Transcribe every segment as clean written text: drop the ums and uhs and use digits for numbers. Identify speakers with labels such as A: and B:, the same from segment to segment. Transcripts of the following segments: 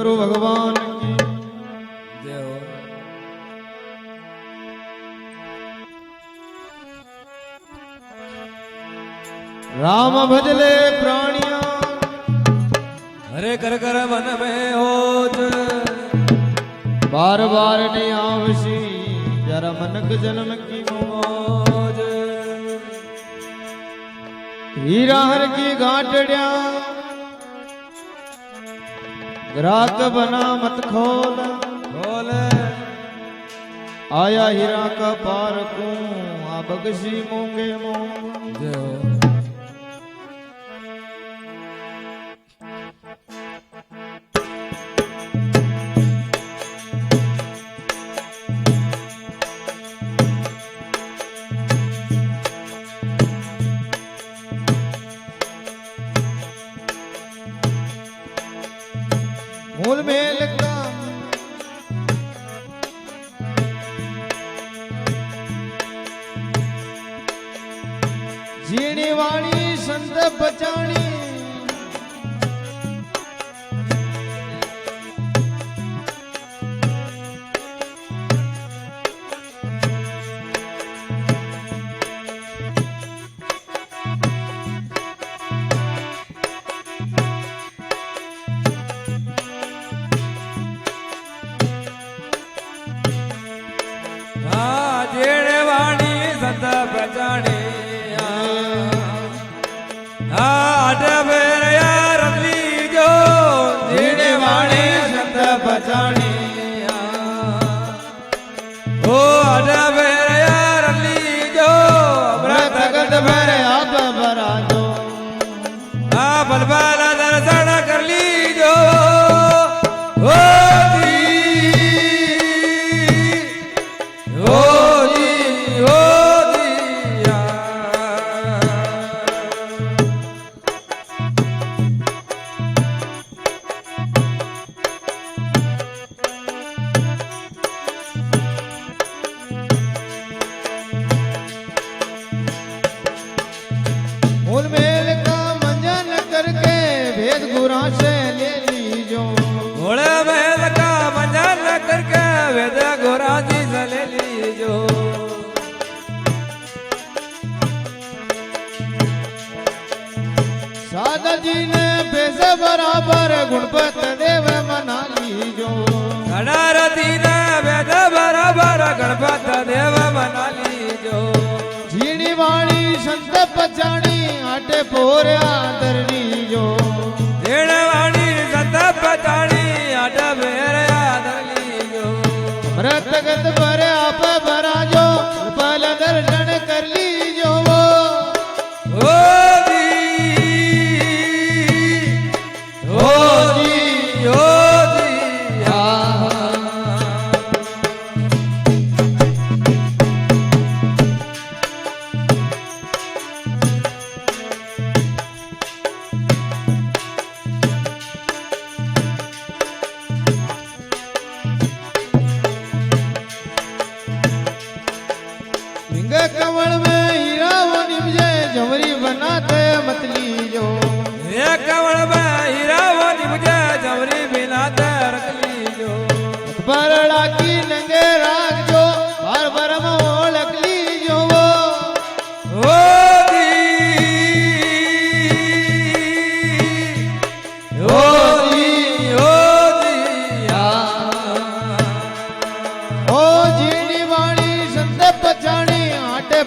A: गुरु भगवान की जय हो। राम भजले प्राणिया हरे कर कर मन में होत बार बार नहीं आवशी जरा मनक जन्म की मौज। हीरा हर की गांठड़िया ग्राहक बना मत खोल खोल आया हीरा का पार को आ बगसी मोंगे मोंग। मूल मेल का जीणी वाणी संत बचाणी बचाने रतली जो जीने वाणे संत बचाने ओ रतली जो अमृत गद भर आप भरा जो बलबाला दर्शन कर लीजो मूल मेल का मंजन करके भेद गुरा से ले लीजो घोड़े मेल का मंजन करके भेद गुरा जी से ले लीजो। सादा जी ने पैसे बराबर गुणपत देव मना लीजो गणारती ने भेद बराबर गणपत देव मना लीजो। झीणी वाणी संत पचाणी आटे पोरे आदरनी जो जेड़ वाणी संत पचाणी आटे बेरे आदरनी जो अमृत गद भरे आप भरा जो पल दर्शन कर लीजो ओ जी ओ जी ओ कमल में हीरा वो निभजे जवरी बनाते मत लीजो ये कमल में हीरा वो निभजे जवरी बनाते रख लीजो। बरड़ा की नंगे राख जो बार बार में लग लीजो ओ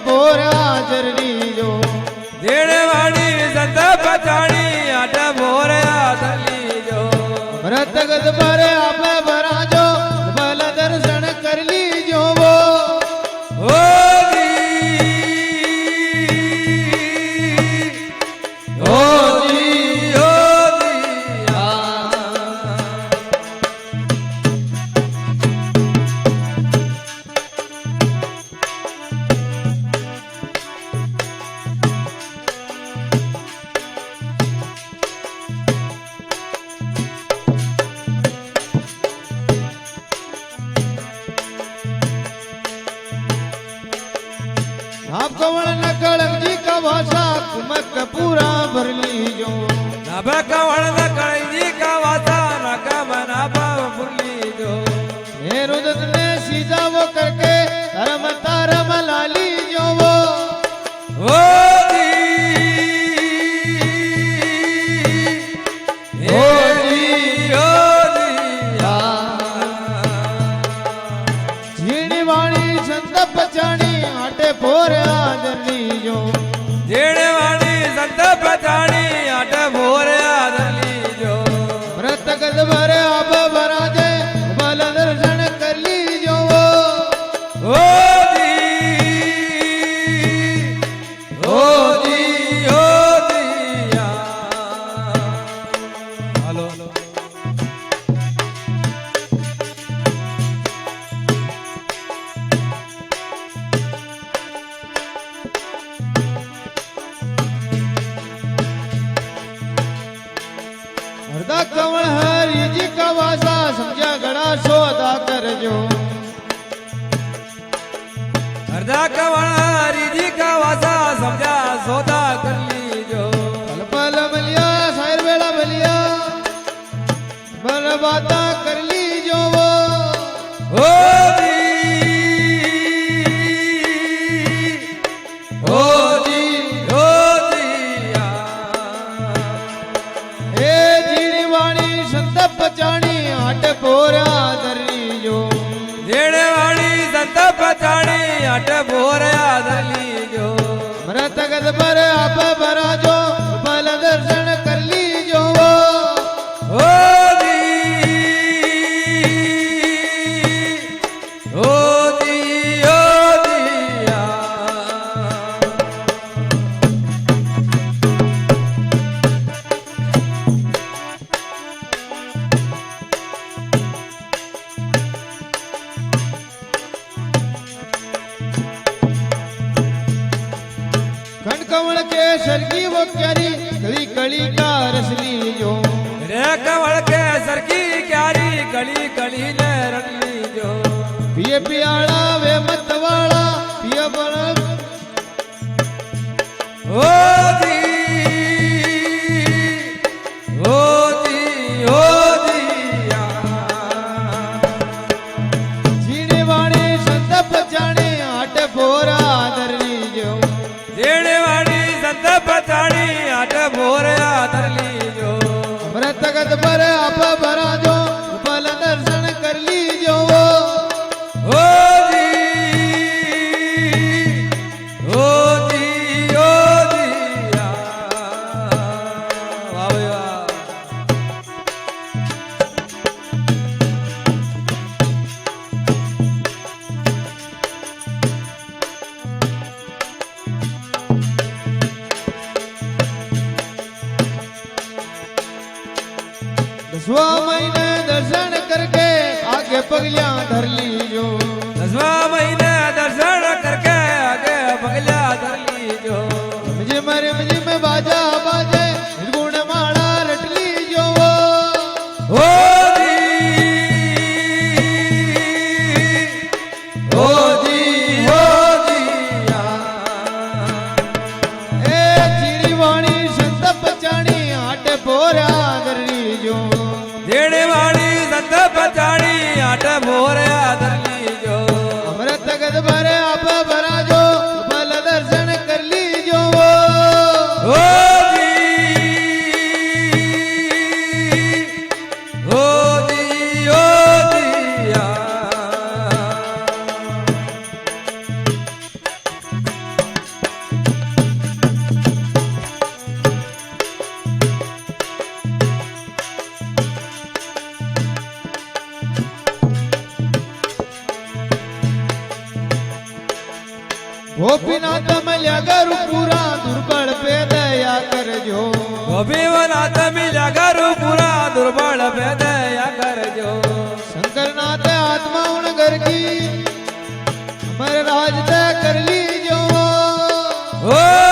A: बोरा जरनी जो देने वाणी संत पचाणी आटा बोरे आदली जो भरत गद भरे आप भरा जो बल दर्शन कर लीजो ओ आप कवण नकल जी का भाषा कुमक पूरा भर लीजो नभ कवण नकल जी का भाषा नक मना ना पाव फुरली जो
B: हे रुदत ने सीधा वो करके धर्म तारम लाली जो वो
A: ओ जी ओ जी ओ जी
B: झीणी वाणी संत पचाणी आटे पोर आदरली जो
A: जेड़े वाणी संत पचाणी आटे भोर आदरली जो
B: व्रत गद भरे आप भराजे बल दर्शन कर ली जो वो
A: ओ जी ओ जी ओ दिया हेलो
B: हरदा कंवल हरि जी का वासा समझा गड़ा सौदा कर जो
A: हरदा कवारी जी का वासा समझा सौदा कर ली जो
B: पल पल मलिया सायर वेला मलिया बल बाता कर ली जो वो
A: ओ जी ओ जी ओ दिया
B: ए जीणी वाणी संत पचाणी आट पोरा दरली जो
A: जेड़े वाणी संत पचाणी अट भोर आदरली जो
B: मरत गद पर आप भरा जो बल दर्शन कर ली जो वो
A: ओ जी ओ जी ओ दिया
B: खंड कंवल के सरगी वो क्यारी कली कली का रसली जो
A: रे कवल के सर की क्यारी कली कली ने रटली जो
B: पिए पियाला वे मत वाला पिए बल
A: ओ जी ओ जी ओ दिया
B: जीणी वाणी संत पचाणी आट पोरा दरली जो
A: जेड़े वाणी संत पचाणी अट भोर आदरली जो
B: व्रत गद पर आप भरा जो बल दर्शन कर ली जो वो
A: ओ जी ओ जी ओ दिया वाह भाई वाह
B: दसवा महीने दर्शन करके आगे पगलियां धर ली जो
A: 10वां महीने दर्शन करके आगे पगला धर ली जो
B: मुझे में बाजा बाजे गुण माला रट ली जो वो
A: ओ जी ओ जी ओ दिया
B: ए जीणी वाणी संत पचाणी आट पोरा धर ली जो
A: जेड़े वाणी संत पचाणी आट भोर आदरली जो
B: अमृत गद भर आप भरा जो बल दर्शन कर ली जो वो
A: ओ जी ओ जी ओ दिया
B: गोपीनाथ मल्या गरु पूरा दुर्बल पे दया कर जो
A: गोपीनाथ मिला गरु पूरा दुर्बल पे दया कर जो
B: शंकरनाथ आत्मा उन घर की अमर राज तय कर ली जो
A: ओ